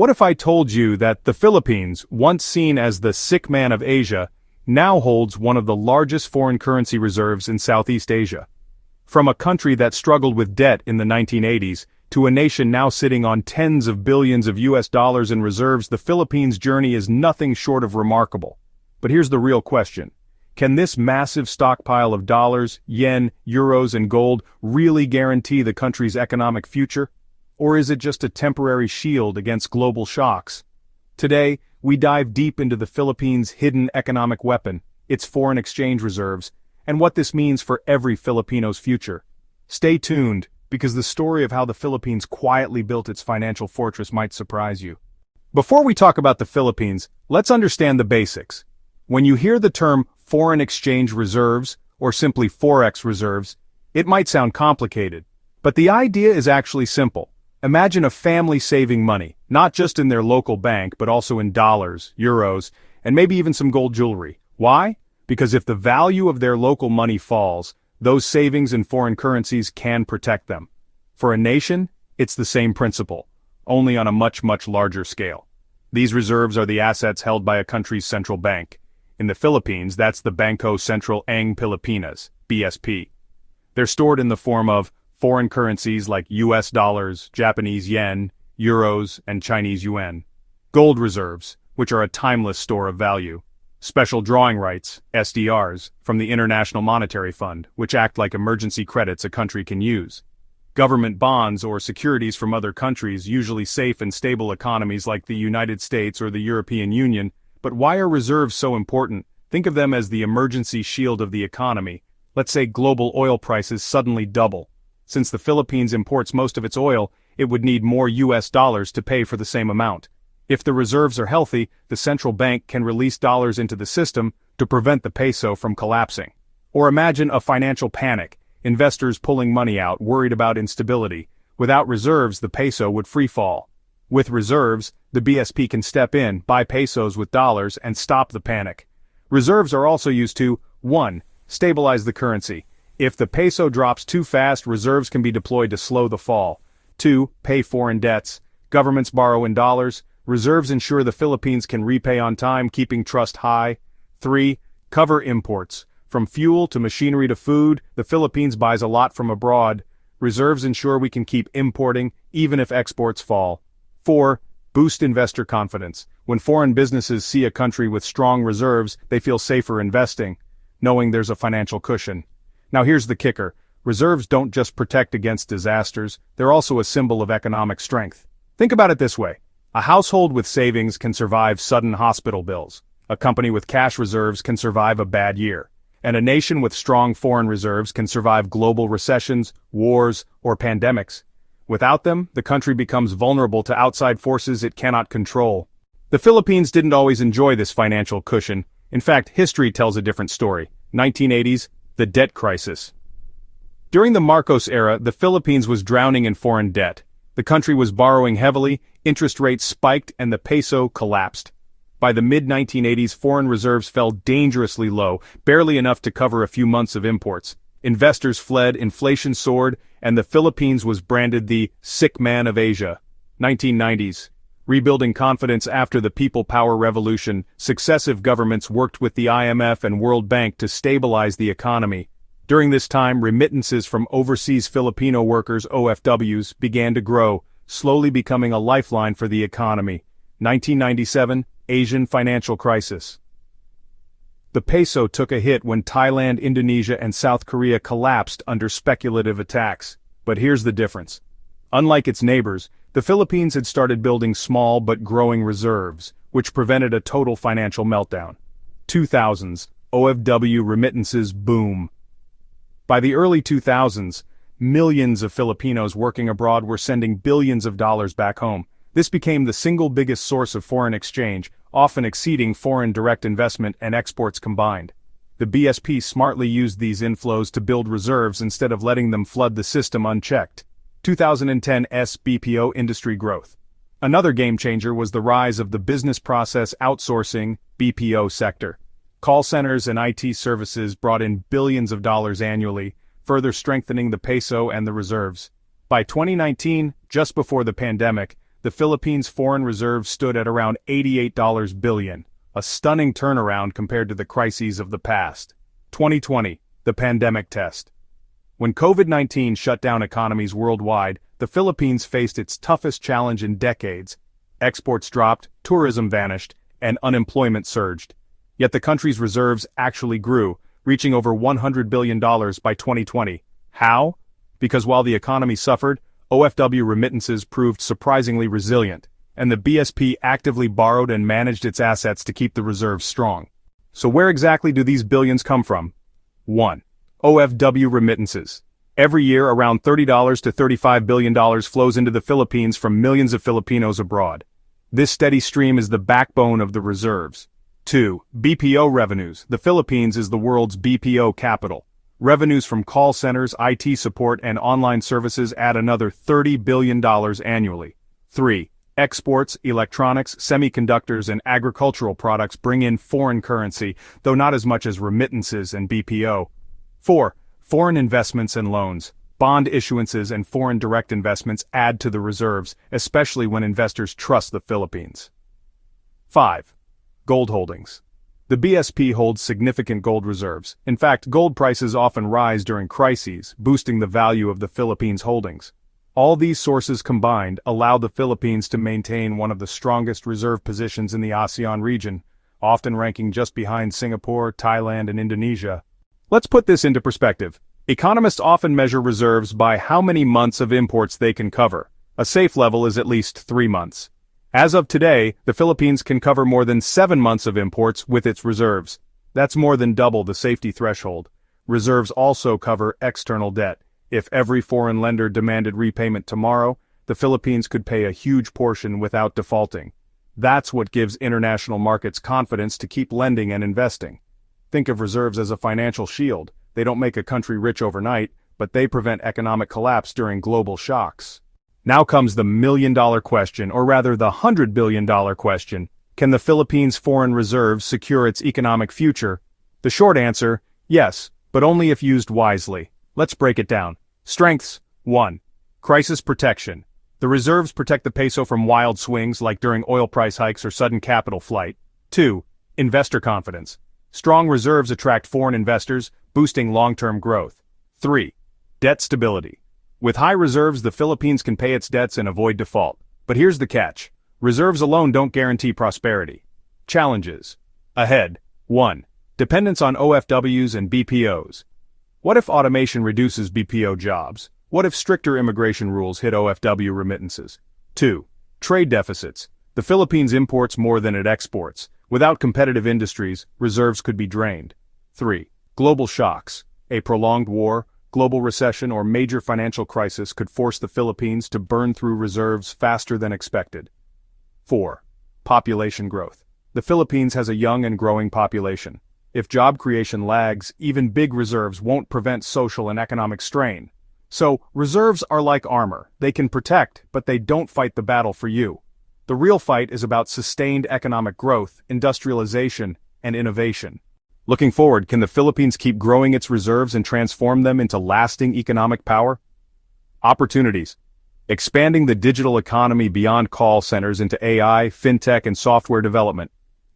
What if I told you that the Philippines, once seen as the sick man of Asia, now holds one of the largest foreign currency reserves in Southeast Asia? From a country that struggled with debt in the 1980s, to a nation now sitting on tens of billions of US dollars in reserves, the Philippines' journey is nothing short of remarkable. But here's the real question. Can this massive stockpile of dollars, yen, euros, and gold really guarantee the country's economic future? Or is it just a temporary shield against global shocks? Today, we dive deep into the Philippines' hidden economic weapon, its foreign exchange reserves, and what this means for every Filipino's future. Stay tuned, because the story of how the Philippines quietly built its financial fortress might surprise you. Before we talk about the Philippines, let's understand the basics. When you hear the term foreign exchange reserves, or simply Forex reserves, it might sound complicated. But the idea is actually simple. Imagine a family saving money, not just in their local bank, but also in dollars, euros, and maybe even some gold jewelry. Why? Because if the value of their local money falls, those savings in foreign currencies can protect them. For a nation, it's the same principle, only on a much, much larger scale. These reserves are the assets held by a country's central bank. In the Philippines, that's the Bangko Sentral ng Pilipinas, BSP. They're stored in the form of foreign currencies like US dollars, Japanese yen, euros, and Chinese yuan. Gold reserves, which are a timeless store of value. Special drawing rights, SDRs, from the International Monetary Fund, which act like emergency credits a country can use. Government bonds or securities from other countries, usually safe and stable economies like the United States or the European Union. But why are reserves so important? Think of them as the emergency shield of the economy. Let's say global oil prices suddenly double. Since the Philippines imports most of its oil, it would need more US dollars to pay for the same amount. If the reserves are healthy, the central bank can release dollars into the system to prevent the peso from collapsing. Or imagine a financial panic, investors pulling money out, worried about instability. Without reserves, the peso would free fall. With reserves, the BSP can step in, buy pesos with dollars, and stop the panic. Reserves are also used to 1. Stabilize the currency. If the peso drops too fast, reserves can be deployed to slow the fall. 2. Pay foreign debts. Governments borrow in dollars. Reserves ensure the Philippines can repay on time, keeping trust high. 3. Cover imports. From fuel to machinery to food, the Philippines buys a lot from abroad. Reserves ensure we can keep importing, even if exports fall. 4. Boost investor confidence. When foreign businesses see a country with strong reserves, they feel safer investing, knowing there's a financial cushion. Now here's the kicker. Reserves don't just protect against disasters, they're also a symbol of economic strength. Think about it this way. A household with savings can survive sudden hospital bills. A company with cash reserves can survive a bad year. And a nation with strong foreign reserves can survive global recessions, wars, or pandemics. Without them, the country becomes vulnerable to outside forces it cannot control. The Philippines didn't always enjoy this financial cushion. In fact, history tells a different story. 1980s, the debt crisis. During the Marcos era, the Philippines was drowning in foreign debt. The country was borrowing heavily, interest rates spiked, and the peso collapsed. By the mid-1980s, foreign reserves fell dangerously low, barely enough to cover a few months of imports. Investors fled, inflation soared, and the Philippines was branded the sick man of Asia. 1990s. Rebuilding confidence after the People Power Revolution, successive governments worked with the IMF and World Bank to stabilize the economy. During this time, remittances from overseas Filipino workers, OFWs, began to grow, slowly becoming a lifeline for the economy. 1997, Asian financial crisis. The peso took a hit when Thailand, Indonesia, and South Korea collapsed under speculative attacks. But here's the difference. Unlike its neighbors, the Philippines had started building small but growing reserves, which prevented a total financial meltdown. 2000s, OFW remittances boom. By the early 2000s, millions of Filipinos working abroad were sending billions of dollars back home. This became the single biggest source of foreign exchange, often exceeding foreign direct investment and exports combined. The BSP smartly used these inflows to build reserves instead of letting them flood the system unchecked. 2010's BPO industry growth. Another game-changer was the rise of the business process outsourcing (BPO) sector. Call centers and IT services brought in billions of dollars annually, further strengthening the peso and the reserves. By 2019, just before the pandemic, the Philippines' foreign reserves stood at around $88 billion, a stunning turnaround compared to the crises of the past. 2020, the pandemic test. When COVID-19 shut down economies worldwide, the Philippines faced its toughest challenge in decades. Exports dropped, tourism vanished, and unemployment surged. Yet the country's reserves actually grew, reaching over $100 billion by 2020. How? Because while the economy suffered, OFW remittances proved surprisingly resilient, and the BSP actively borrowed and managed its assets to keep the reserves strong. So where exactly do these billions come from? 1. OFW remittances. Every year, around $30 to $35 billion flows into the Philippines from millions of Filipinos abroad. This steady stream is the backbone of the reserves. 2. BPO revenues. The Philippines is the world's BPO capital. Revenues from call centers, IT support, and online services add another $30 billion annually. 3. Exports, electronics, semiconductors, and agricultural products bring in foreign currency, though not as much as remittances and BPO. 4. Foreign investments and loans. Bond issuances and foreign direct investments add to the reserves, especially when investors trust the Philippines. 5. Gold holdings. The BSP holds significant gold reserves. In fact, gold prices often rise during crises, boosting the value of the Philippines' holdings. All these sources combined allow the Philippines to maintain one of the strongest reserve positions in the ASEAN region, often ranking just behind Singapore, Thailand, and Indonesia. Let's put this into perspective. Economists often measure reserves by how many months of imports they can cover. A safe level is at least 3 months. As of today, the Philippines can cover more than 7 months of imports with its reserves. That's more than double the safety threshold. Reserves also cover external debt. If every foreign lender demanded repayment tomorrow, the Philippines could pay a huge portion without defaulting. That's what gives international markets confidence to keep lending and investing. Think of reserves as a financial shield. They don't make a country rich overnight, but they prevent economic collapse during global shocks. Now comes the million-dollar question, or rather the $100 billion question. Can the Philippines' foreign reserves secure its economic future? The short answer, yes, but only if used wisely. Let's break it down. Strengths. 1. Crisis protection. The reserves protect the peso from wild swings like during oil price hikes or sudden capital flight. 2. Investor confidence. Strong reserves attract foreign investors, boosting long-term growth. 3. Debt stability. With high reserves, the Philippines can pay its debts and avoid default. But here's the catch. Reserves alone don't guarantee prosperity. Challenges. Ahead. 1. Dependence on OFWs and BPOs. What if automation reduces BPO jobs? What if stricter immigration rules hit OFW remittances? 2. Trade deficits. The Philippines imports more than it exports. Without competitive industries, reserves could be drained. 3. Global shocks. A prolonged war, global recession, or major financial crisis could force the Philippines to burn through reserves faster than expected. 4. Population growth. The Philippines has a young and growing population. If job creation lags, even big reserves won't prevent social and economic strain. So, reserves are like armor. They can protect, but they don't fight the battle for you. The real fight is about sustained economic growth, industrialization, and innovation. Looking forward, can the Philippines keep growing its reserves and transform them into lasting economic power? Opportunities. Expanding the digital economy beyond call centers into AI, fintech, and software development.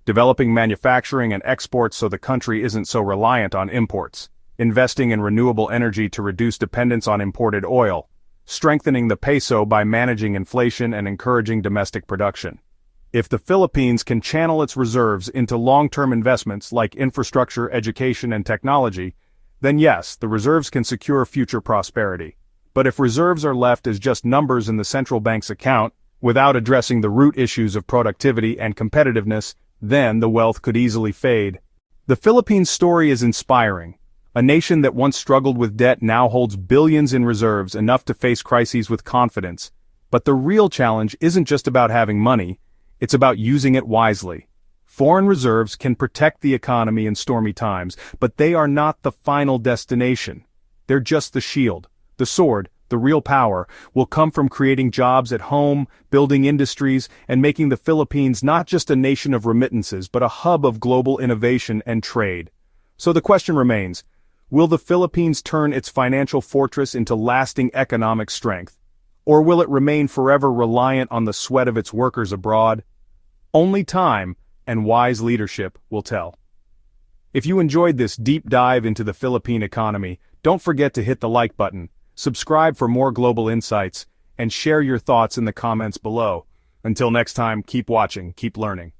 Developing manufacturing and exports so the country isn't so reliant on imports. Investing in renewable energy to reduce dependence on imported oil. Strengthening the peso by managing inflation and encouraging domestic production. If the Philippines can channel its reserves into long-term investments like infrastructure, education, and technology, then yes, the reserves can secure future prosperity. But if reserves are left as just numbers in the central bank's account, without addressing the root issues of productivity and competitiveness, then the wealth could easily fade. The Philippines story is inspiring. A nation that once struggled with debt now holds billions in reserves, enough to face crises with confidence. But the real challenge isn't just about having money, it's about using it wisely. Foreign reserves can protect the economy in stormy times, but they are not the final destination. They're just the shield. The sword, the real power, will come from creating jobs at home, building industries, and making the Philippines not just a nation of remittances, but a hub of global innovation and trade. So the question remains, will the Philippines turn its financial fortress into lasting economic strength? Or will it remain forever reliant on the sweat of its workers abroad? Only time and wise leadership will tell. If you enjoyed this deep dive into the Philippine economy, don't forget to hit the like button, subscribe for more global insights, and share your thoughts in the comments below. Until next time, keep watching, keep learning.